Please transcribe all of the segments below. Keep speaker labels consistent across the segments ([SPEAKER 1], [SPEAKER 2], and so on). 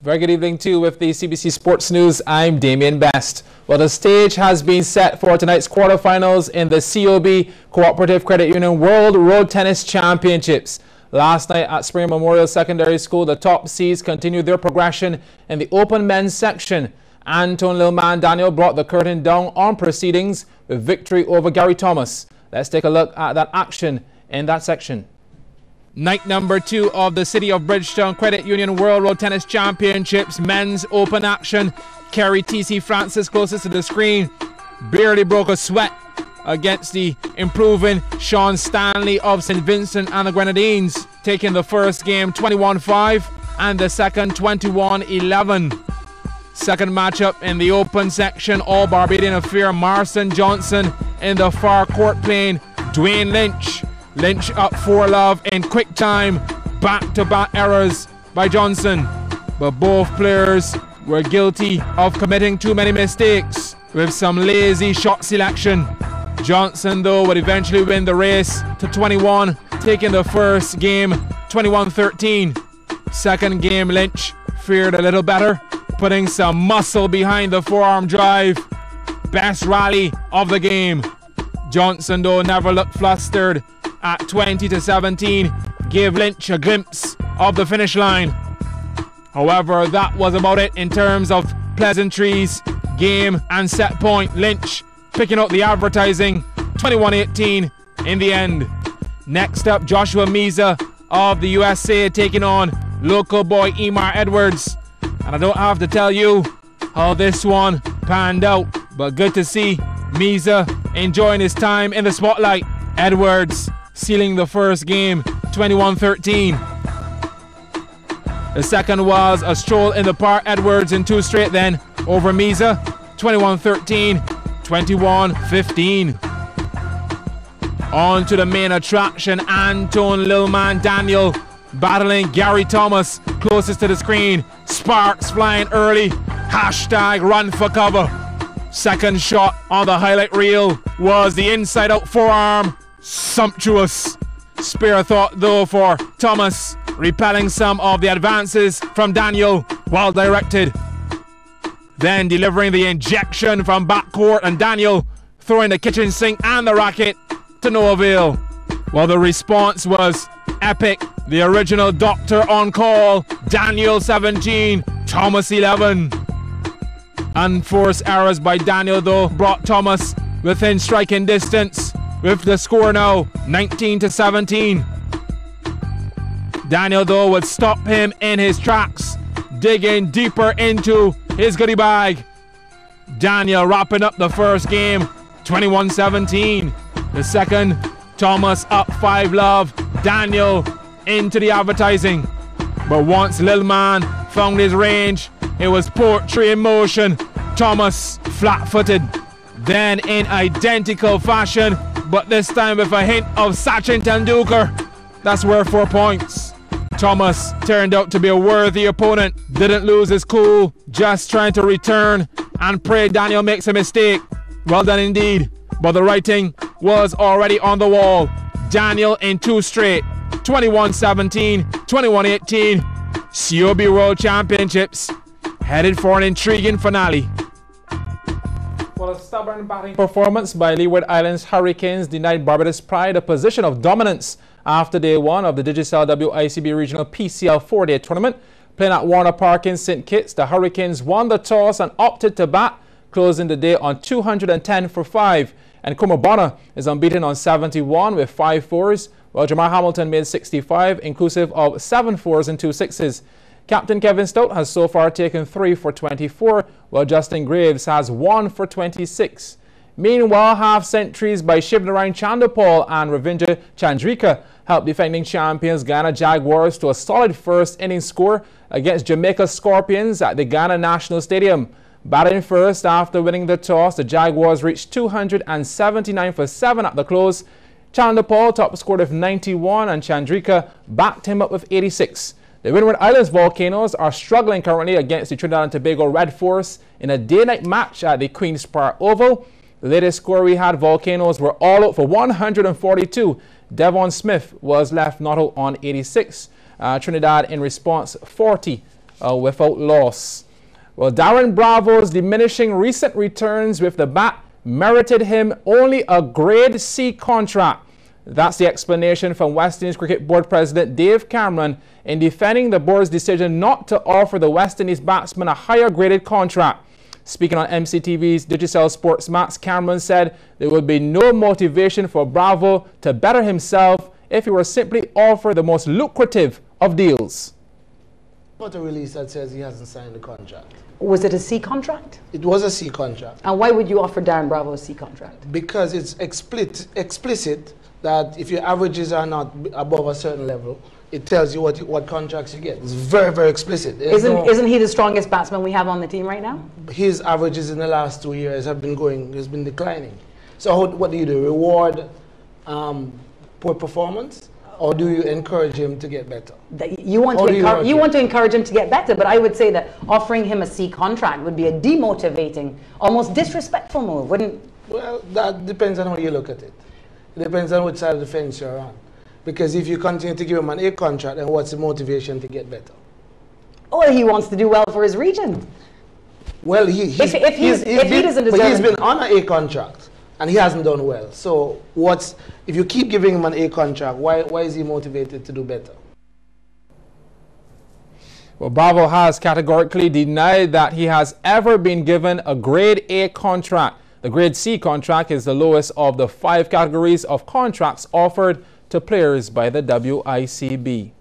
[SPEAKER 1] Very good evening to you with the CBC Sports News. I'm Damien Best. Well, the stage has been set for tonight's quarterfinals in the COB Cooperative Credit Union World Road Tennis Championships. Last night at Spring Memorial Secondary School, the top seeds continued their progression in the open men's section. Anton Lilman Daniel brought the curtain down on proceedings with victory over Gary Thomas. Let's take a look at that action in that section. Night number 2 of the City of Bridgetown Credit Union World Road Tennis Championships men's open action. Kerry T.C. Francis closest to the screen barely broke a sweat against the improving Sean Stanley of St. Vincent and the Grenadines, taking the first game 21-5 and the second 21-11. Second matchup in the open section, all Barbadian affair. Marston Johnson in the far court playing Dwayne Lynch. Lynch up 4-love in quick time. Back-to-back errors by Johnson. But both players were guilty of committing too many mistakes with some lazy shot selection. Johnson, though, would eventually win the race to 21, taking the first game 21-13. Second game, Lynch fared a little better, putting some muscle behind the forearm drive. Best rally of the game. Johnson, though, never looked flustered. At 20-17, gave Lynch a glimpse of the finish line. However, that was about it in terms of pleasantries, game and set point. Lynch picking up the advertising, 21-18 in the end. Next up, Joshua Meza of the USA taking on local boy Emar Edwards. And I don't have to tell you how this one panned out, but good to see Meza enjoying his time in the spotlight. Edwards sealing the first game 21-13. The second was a stroll in the park. Edwards in 2 straight then over Meza, 21-13, 21-15. On to the main attraction, Anton Lilman Daniel battling Gary Thomas closest to the screen. Sparks flying early, hashtag run for cover. Second shot on the highlight reel was the inside out forearm. Sumptuous. Spare thought though for Thomas, repelling some of the advances from Daniel, well directed. Then delivering the injection from backcourt, and Daniel throwing the kitchen sink and the racket to no avail. Well, the response was epic. The original doctor on call. Daniel 17, Thomas 11. Unforced errors by Daniel though brought Thomas within striking distance, with the score now 19-17. Daniel though would stop him in his tracks, digging deeper into his goodie bag. Daniel wrapping up the first game 21-17. The second, Thomas up 5-love. Daniel into the advertising. But once Lilman found his range, it was poetry in motion. Thomas flat-footed. Then in identical fashion, but this time with a hint of Sachin Tendulkar. That's worth 4 points. Thomas turned out to be a worthy opponent. Didn't lose his cool, just trying to return and pray Daniel makes a mistake. Well done indeed. But the writing was already on the wall. Daniel in 2 straight. 21-17, 21-18. COB World Championships headed for an intriguing finale. Well, a stubborn batting performance by Leeward Islands Hurricanes denied Barbados Pride a position of dominance after day 1 of the Digicel WICB Regional PCL 4-day tournament. Playing at Warner Park in St. Kitts, the Hurricanes won the toss and opted to bat, closing the day on 210 for 5. And Kumabona is unbeaten on 71 with 5 fours, while Jamar Hamilton made 65, inclusive of 7 fours and 2 sixes. Captain Kevin Stout has so far taken 3 for 24, while Justin Graves has 1 for 26. Meanwhile, half-centuries by Shivnarine Chandapal and Ravindra Chandrika helped defending champions Ghana Jaguars to a solid first inning score against Jamaica Scorpions at the Ghana National Stadium. Batting first after winning the toss, the Jaguars reached 279 for 7 at the close. Chandapal top scored with 91 and Chandrika backed him up with 86. The Windward Islands Volcanoes are struggling currently against the Trinidad and Tobago Red Force in a day-night match at the Queen's Park Oval. The latest score we had, Volcanoes were all out for 142. Devon Smith was left not out on 86. Trinidad in response 40 without loss. Well, Darren Bravo's diminishing recent returns with the bat merited him only a grade C contract. That's the explanation from West Indies Cricket Board President Dave Cameron in defending the board's decision not to offer the West Indies batsman a higher graded contract. Speaking on MCTV's Cbc Sports Nov, Cameron said there would be no motivation for Bravo to better himself if he were simply offered the most lucrative of deals.
[SPEAKER 2] What a release that says he hasn't signed the contract.
[SPEAKER 3] Was it a C contract?
[SPEAKER 2] It was a C contract.
[SPEAKER 3] And why would you offer Darren Bravo a C contract?
[SPEAKER 2] Because it's explicit that if your averages are not above a certain level, it tells you what contracts you get. It's very, very explicit.
[SPEAKER 3] Isn't he the strongest batsman we have on the team right now?
[SPEAKER 2] His averages in the last 2 years have been declining. So what do? Reward poor performance, or do you encourage him to get better?
[SPEAKER 3] You want to encourage him to get better, but I would say that offering him a C contract would be a demotivating, almost disrespectful move, wouldn't?
[SPEAKER 2] Well, that depends on how you look at it. It depends on which side of the fence you're on. Because if you continue to give him an A contract, then what's the motivation to get better?
[SPEAKER 3] Or he wants to do well for his region.
[SPEAKER 2] Well, he's been on an A contract and he hasn't done well. So if you keep giving him an A contract, why is he motivated to do better?
[SPEAKER 1] Well, Bravo has categorically denied that he has ever been given a grade A contract. The grade C contract is the lowest of the 5 categories of contracts offered to players by the WICB.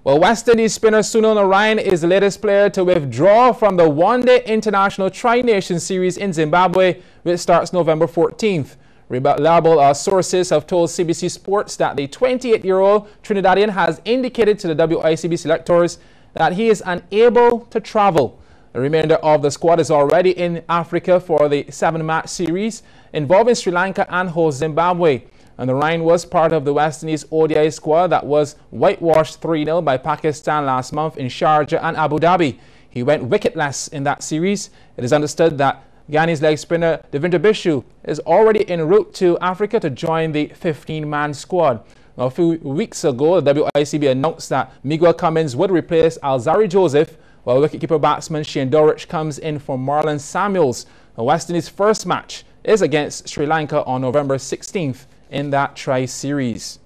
[SPEAKER 1] Well, West Indies spinner Sunil Narayan is the latest player to withdraw from the one-day international Tri-Nation Series in Zimbabwe, which starts November 14th. Reliable sources have told CBC Sports that the 28-year-old Trinidadian has indicated to the WICB selectors that he is unable to travel. The remainder of the squad is already in Africa for the 7-match series involving Sri Lanka and host Zimbabwe. And Narayan was part of the West Indies ODI squad that was whitewashed 3-0 by Pakistan last month in Sharjah and Abu Dhabi. He went wicketless in that series. It is understood that Ghane's leg spinner Devendra Bishu is already en route to Africa to join the 15-man squad. Now, a few weeks ago, the WICB announced that Miguel Cummins would replace Alzari Joseph, while wicketkeeper batsman Shane Dorich comes in for Marlon Samuels. The West Indies' first match is against Sri Lanka on November 16th in that tri-series.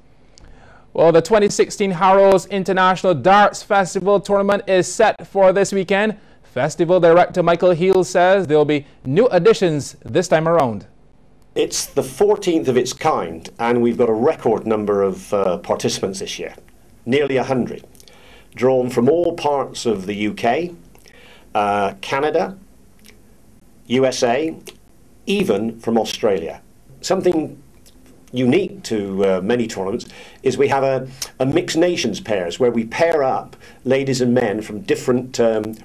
[SPEAKER 1] Well, the 2016 Harrows International Darts Festival Tournament is set for this weekend. Festival director Michael Heel says there will be new additions this time around.
[SPEAKER 4] It's the 14th of its kind, and we've got a record number of participants this year, nearly 100, drawn from all parts of the UK, Canada, USA, even from Australia. Something unique to many tournaments is we have a mixed nations pairs where we pair up ladies and men from different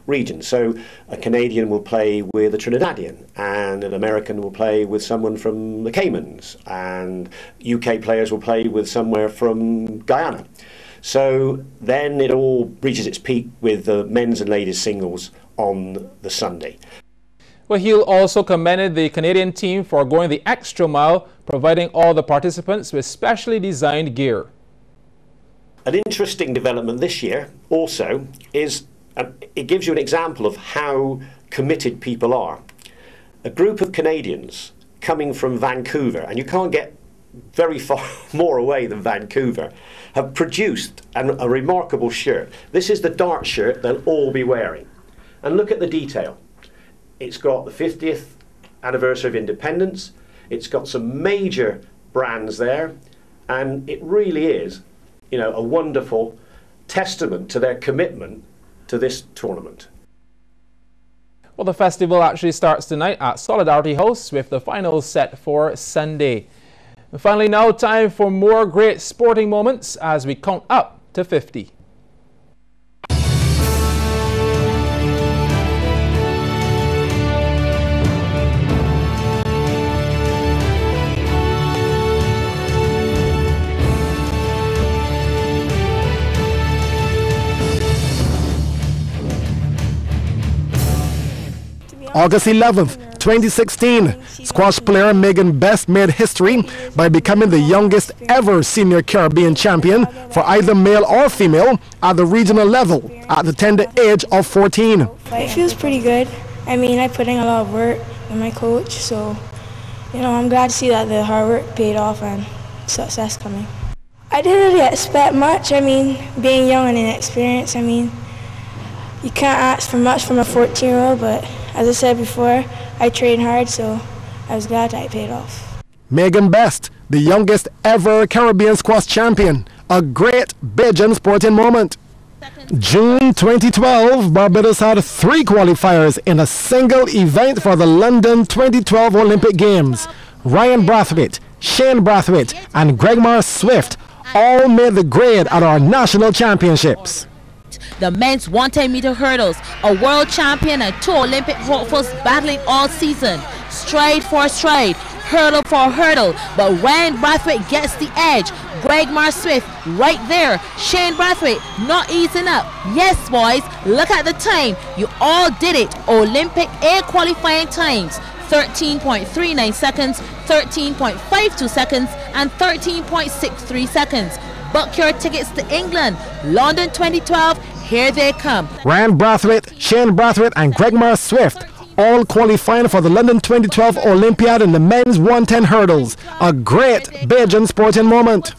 [SPEAKER 4] regions. So a Canadian will play with a Trinidadian, and an American will play with someone from the Caymans, and UK players will play with somewhere from Guyana. So then it all reaches its peak with the men's and ladies singles on the Sunday.
[SPEAKER 1] Well, Hill also commended the Canadian team for going the extra mile, providing all the participants with specially designed gear.
[SPEAKER 4] An interesting development this year also is it gives you an example of how committed people are. A group of Canadians coming from Vancouver, and you can't get very far more away than Vancouver, have produced a remarkable shirt. This is the dart shirt they'll all be wearing. And look at the detail. It's got the 50th anniversary of independence. It's got some major brands there, and it really is, you know, a wonderful testament to their commitment to this tournament.
[SPEAKER 1] Well, the festival actually starts tonight at Solidarity House with the finals set for Sunday. And finally, now time for more great sporting moments as we count up to 50.
[SPEAKER 5] August 11th, 2016, squash player Megan Best made history by becoming the youngest ever senior Caribbean champion for either male or female at the regional level at the tender age of 14.
[SPEAKER 6] It feels pretty good. I mean, I put in a lot of work with my coach, so I'm glad to see that the hard work paid off and success coming. I didn't really expect much. I mean, being young and inexperienced, I mean, you can't ask for much from a 14-year-old, but as I said before, I trained hard, so I was glad that it paid off.
[SPEAKER 5] Megan Best, the youngest ever Caribbean squash champion, a great Bajan sporting moment. June 2012, Barbados had 3 qualifiers in a single event for the London 2012 Olympic Games. Ryan Brathwaite, Shane Brathwaite, and Gregmar Swift all made the grade at our national championships.
[SPEAKER 7] The men's 110-meter hurdles, a world champion and 2 Olympic hopefuls battling all season, stride for stride, hurdle for hurdle, but Ryan Brathwaite gets the edge. Gregmar Swift right there. Shane Brathwaite not easing up. Yes, boys, look at the time. You all did it. Olympic A qualifying times: 13.39 seconds, 13.52 seconds, and 13.63 seconds. Book your tickets to England, London 2012. Here they come.
[SPEAKER 5] Ryan Brathwaite, Shane Brathwaite, and Gregmar Swift all qualifying for the London 2012 Olympiad in the men's 110 hurdles. A great Bajan sporting moment.